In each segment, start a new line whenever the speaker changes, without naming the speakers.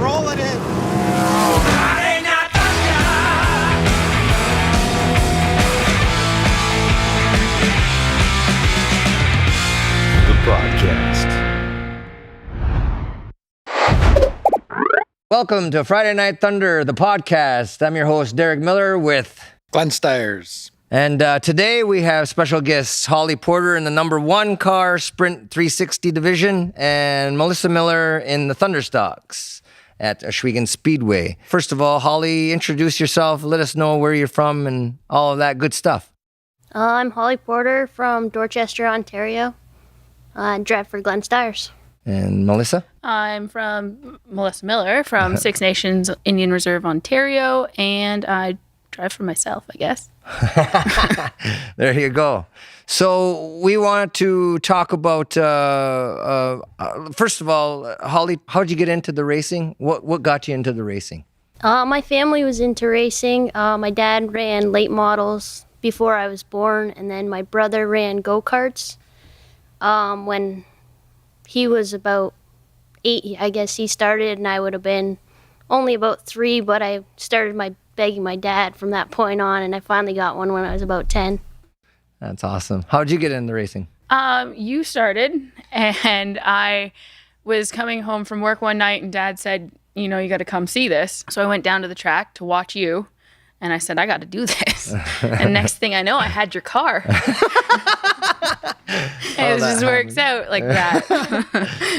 Roll it in.
The podcast.
Welcome to Friday Night Thunder, the podcast. I'm your host, Derek Miller, with
Glenn Styres.
And today we have special guests, Holly Porter in the number 1 car Sprint 360 division and Melissa Miller in the Thunderstocks at Ohsweken Speedway. First of all, Holly, introduce yourself. Let us know where you're from and all of that good stuff.
I'm Holly Porter from Dorchester, Ontario. I drive for Glenn Styres.
And Melissa?
I'm from Melissa Miller from Six Nations Indian Reserve, Ontario, and I drive for myself, I guess.
There you go. So we want to talk about, first of all, Holly, how'd you get into the racing? What got you into the racing?
My family was into racing. My dad ran late models before I was born, and then my brother ran go-karts. When he was about 8, I guess he started, and I would have been only about 3, but I started begging my dad from that point on, and I finally got one when I was about 10.
That's awesome. How'd you get into racing?
You started, and I was coming home from work one night, and Dad said, you got to come see this. So I went down to the track to watch you, and I said, I got to do this. And next thing I know, I had your car. It just works out like that.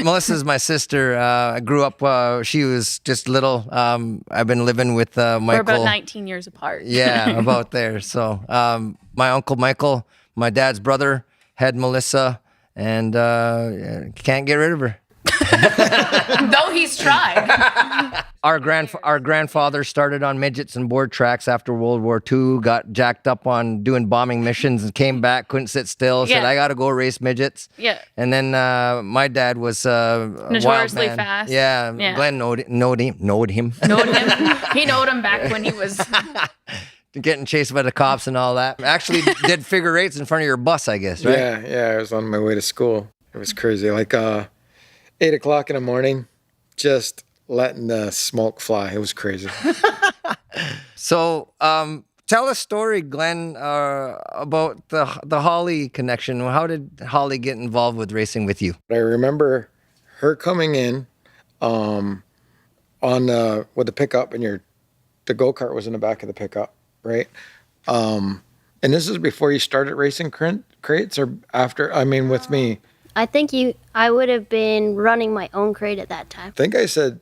Melissa's my sister. I grew up, she was just little. I've been living with Michael.
We're about 19 years apart.
Yeah, about there. So my uncle Michael, my dad's brother, had Melissa, and can't get rid of her.
Though he's tried.
Our grandfather started on midgets and board tracks after World War II, got jacked up on doing bombing missions and came back, couldn't sit still, said, I got to go race midgets.
Yeah.
And then my dad was
notoriously
wild man.
fast.
Yeah, Glenn knowed him.
Knowed him. He knowed him back when he was...
Getting chased by the cops and all that. Actually did figure eights in front of your bus, I guess, right?
Yeah, I was on my way to school. It was crazy. Like 8 o'clock in the morning, just letting the smoke fly. It was crazy.
So tell a story, Glenn, about the Holly connection. How did Holly get involved with racing with you?
I remember her coming in with the pickup, and the go-kart was in the back of the pickup, right? And this is before you started racing crates or after? I mean, with me.
I think I would have been running my own crate at that time.
I think I said,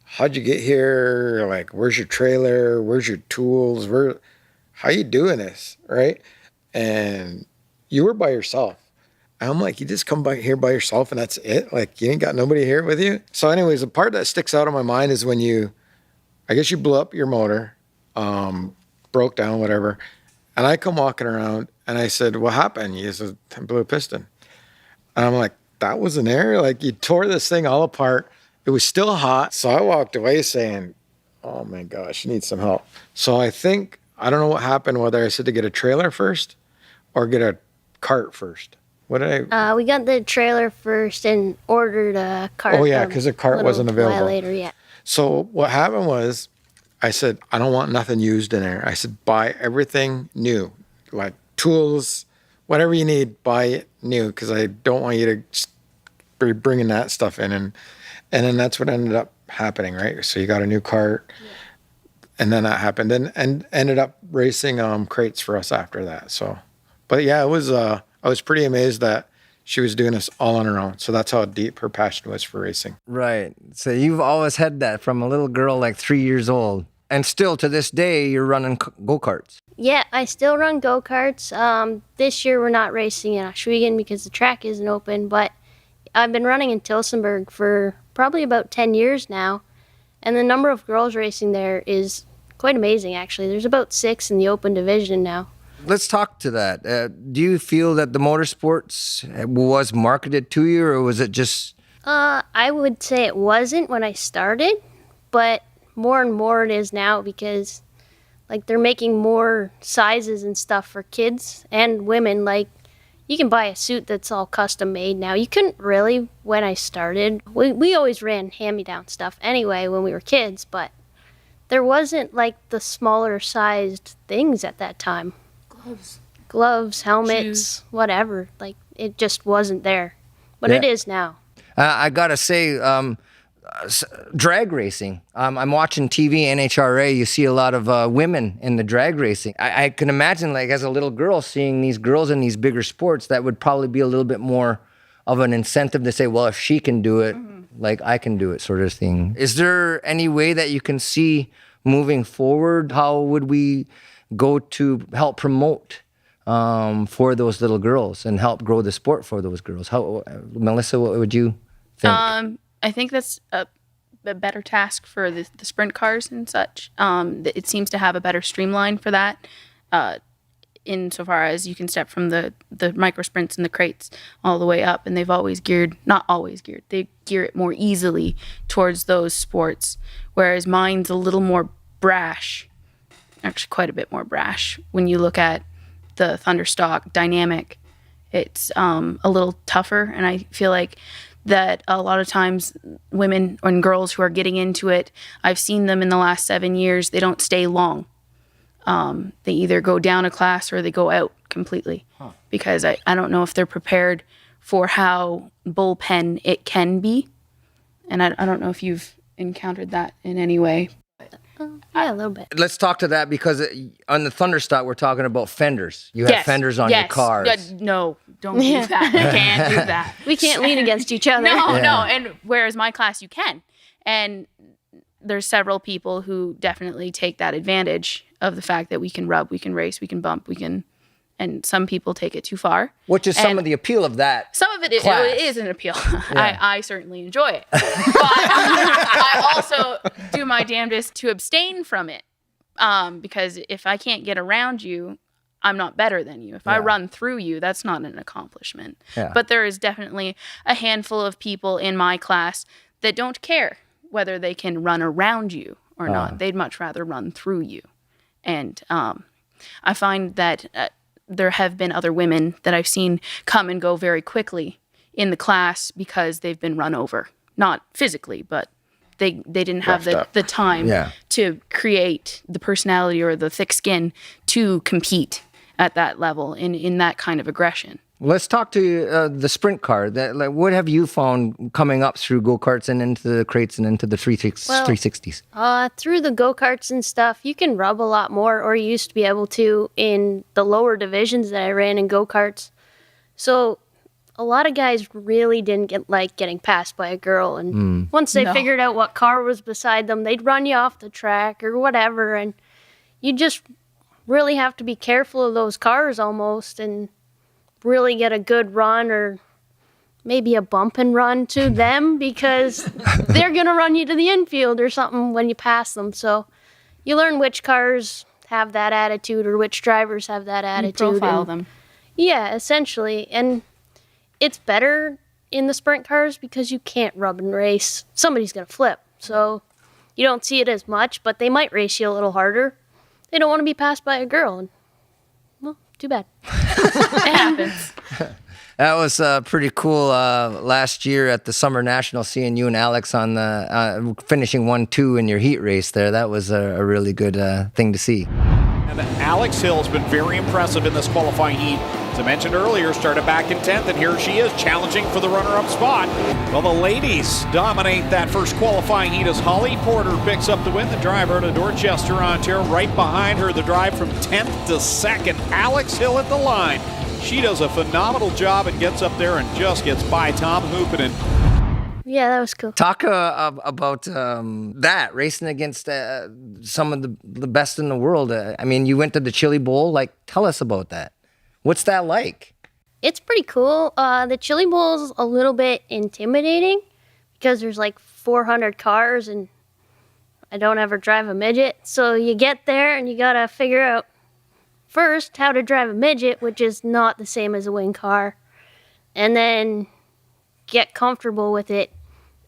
how'd you get here? Like, where's your trailer? Where's your tools? How you doing this? Right? And you were by yourself. And I'm like, you just come by here by yourself and that's it? Like, you ain't got nobody here with you? So anyways, the part that sticks out in my mind is when I guess you blew up your motor, broke down, whatever. And I come walking around and I said, what happened? You said, I blew a piston. And I'm like, that was an error? Like, you tore this thing all apart. It was still hot. So I walked away saying, oh my gosh, you need some help. So I don't know what happened, whether I said to get a trailer first or get a cart first. What did I?
We got the trailer first and ordered a cart.
Oh yeah, because the cart wasn't available.
While later, yeah.
So what happened was, I said, I don't want nothing used in there. I said, buy everything new, like tools, whatever you need, buy it new, because I don't want you to be bringing that stuff in. And then that's what ended up happening, right? So you got a new cart, and then that happened, and ended up racing crates for us after that. So, but yeah, it was. I was pretty amazed that she was doing this all on her own. So that's how deep her passion was for racing.
Right. So you've always had that from a little girl, like 3 years old, and still to this day you're running go-karts.
Yeah, I still run go-karts. This year we're not racing in Ohsweken because the track isn't open, but I've been running in Tillsonburg for probably about 10 years now, and the number of girls racing there is quite amazing, actually. There's about 6 in the open division now.
Let's talk to that. Do you feel that the motorsports was marketed to you, or was it just...
I would say it wasn't when I started, but more and more it is now because like they're making more sizes and stuff for kids and women. Like you can buy a suit that's all custom made now. You couldn't really when I started. We always ran hand-me-down stuff anyway when we were kids, but there wasn't like the smaller sized things at that time. Gloves, helmets,
Shoes.
whatever. Like, it just wasn't there. But
Yeah.
it is now.
I gotta say, drag racing. I'm watching TV, NHRA. You see a lot of women in the drag racing. I can imagine, like, as a little girl, seeing these girls in these bigger sports, that would probably be a little bit more of an incentive to say, well, if she can do it, like, I can do it, sort of thing. Is there any way that you can see moving forward? How would we go to help promote for those little girls and help grow the sport for those girls? How, Melissa, what would you think?
I think that's a better task for the sprint cars and such. It seems to have a better streamline for that, insofar as you can step from the micro sprints and the crates all the way up, and they've always geared, not always geared, they gear it more easily towards those sports, whereas mine's a little more brash, actually quite a bit more brash. When you look at the Thunderstock dynamic, it's a little tougher, and I feel like that a lot of times women and girls who are getting into it, I've seen them in the last 7 years, they don't stay long. They either go down a class or they go out completely, because I don't know if they're prepared for how bullpen it can be. And I don't know if you've encountered that in any way.
Yeah, a little bit.
Let's talk to that, because on the Thunderstock, we're talking about fenders. You have fenders on your cars.
No, don't do that. You can't do that.
We can't lean against each other.
No. And whereas my class, you can. And there's several people who definitely take that advantage of the fact that we can rub, we can race, we can bump, and some people take it too far.
Which is some of the appeal of that.
Some of it
class.
is an appeal. I certainly enjoy it. But I also do my damnedest to abstain from it. Because if I can't get around you, I'm not better than you. If I run through you, that's not an accomplishment.
Yeah.
But there is definitely a handful of people in my class that don't care whether they can run around you or not. They'd much rather run through you. And I find that there have been other women that I've seen come and go very quickly in the class because they've been run over. Not physically, but they didn't have the time to create the personality or the thick skin to compete at that level in that kind of aggression.
Let's talk to the sprint car. What have you found coming up through go-karts and into the crates and into the 360s?
Through the go-karts and stuff, you can rub a lot more, or you used to be able to in the lower divisions that I ran in go-karts. So a lot of guys really didn't like getting passed by a girl. And once they figured out what car was beside them, they'd run you off the track or whatever. And you just really have to be careful of those cars almost and really get a good run, or maybe a bump and run to them, because they're going to run you to the infield or something when you pass them. So you learn which cars have that attitude or which drivers have that attitude.
You profile them.
Yeah, essentially. And it's better in the sprint cars because you can't rub and race. Somebody's going to flip. So you don't see it as much, but they might race you a little harder. They don't want to be passed by a girl. And, well, too bad.
It happens.
That was pretty cool last year at the Summer National, seeing you and Alex on the finishing 1-2 in your heat race there. That was a really good thing to see.
And Alex Hill's been very impressive in this qualifying heat. As I mentioned earlier, started back in 10th, and here she is challenging for the runner-up spot. Well, the ladies dominate that first qualifying heat as Holly Porter picks up the win. The driver out of Dorchester, Ontario, right behind her. The drive from 10th to 2nd. Alex Hill at the line. She does a phenomenal job and gets up there and just gets by Tom Hoopinen.
Yeah, that was cool.
Talk about that, racing against some of the best in the world. I mean, you went to the Chili Bowl. Like, tell us about that. What's that like?
It's pretty cool. The Chili Bowl's a little bit intimidating because there's like 400 cars and I don't ever drive a midget. So you get there and you got to figure out first how to drive a midget, which is not the same as a wing car, and then get comfortable with it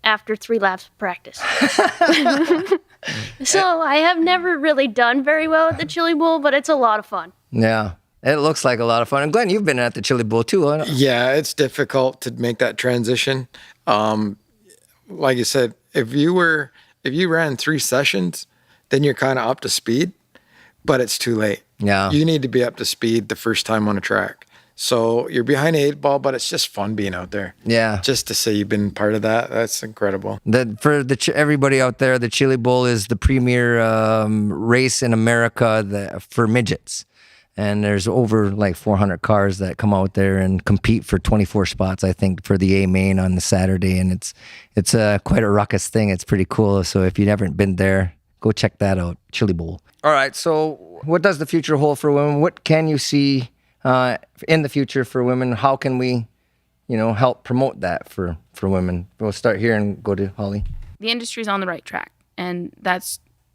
after 3 laps of practice. So I have never really done very well at the Chili Bowl, but it's a lot of fun.
Yeah. It looks like a lot of fun. And Glenn, you've been at the Chili Bowl too, huh?
Yeah, it's difficult to make that transition. Like you said, if you ran 3 sessions, then you're kind of up to speed, but it's too late.
Yeah.
You need to be up to speed the first time on a track. So you're behind the 8 ball, but it's just fun being out there.
Yeah.
Just to say you've been part of that, that's incredible.
For everybody out there, the Chili Bowl is the premier race in America for midgets. And there's over like 400 cars that come out there and compete for 24 spots, I think, for the A main on the Saturday. And it's quite a ruckus thing. It's pretty cool. So if you haven't been there, go check that out, Chili Bowl. All right. So what does the future hold for women? What can you see in the future for women? How can we, help promote that for women? We'll start here and go to Holly.
The industry's on the right track, and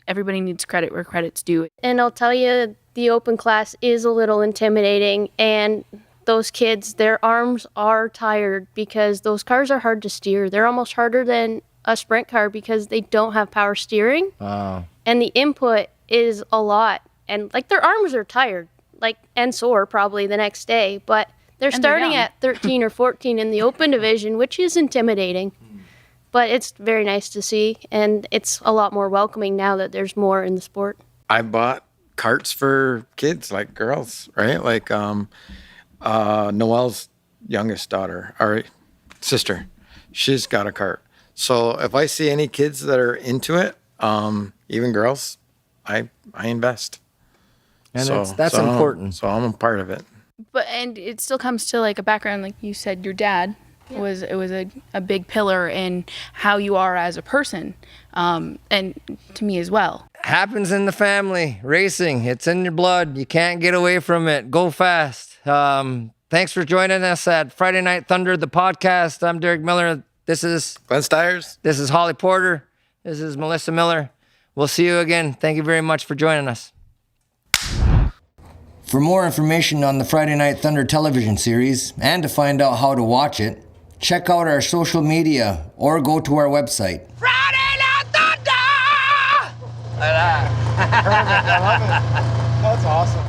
everybody needs credit where credit's due.
And I'll tell you, the open class is a little intimidating, and those kids, their arms are tired because those cars are hard to steer. They're almost harder than a sprint car because they don't have power steering.
Wow.
And the input is a lot. And like their arms are tired, and sore probably the next day, but they're starting at 13 or 14 in the open division, which is intimidating. But it's very nice to see, and it's a lot more welcoming now that there's more in the sport.
I bought carts for kids, like girls, right? Like Noelle's youngest daughter, or sister, she's got a cart. So if I see any kids that are into it, even girls, I invest.
And that's important.
So I'm a part of it.
And it still comes to like a background, like you said, your dad was a big pillar in how you are as a person, and to me as well.
Happens in the family. Racing, it's in your blood. You can't get away from it. Go fast. Thanks for joining us at Friday Night Thunder, the podcast. I'm Derek Miller. This is
Glenn Styres.
This is Holly Porter. This is Melissa Miller. We'll see you again. Thank you very much for joining us. For more information on the Friday Night Thunder television series and to find out how to watch it, check out our social media or go to our website.
Friday Night Thunder!
Perfect. I love it. That's awesome.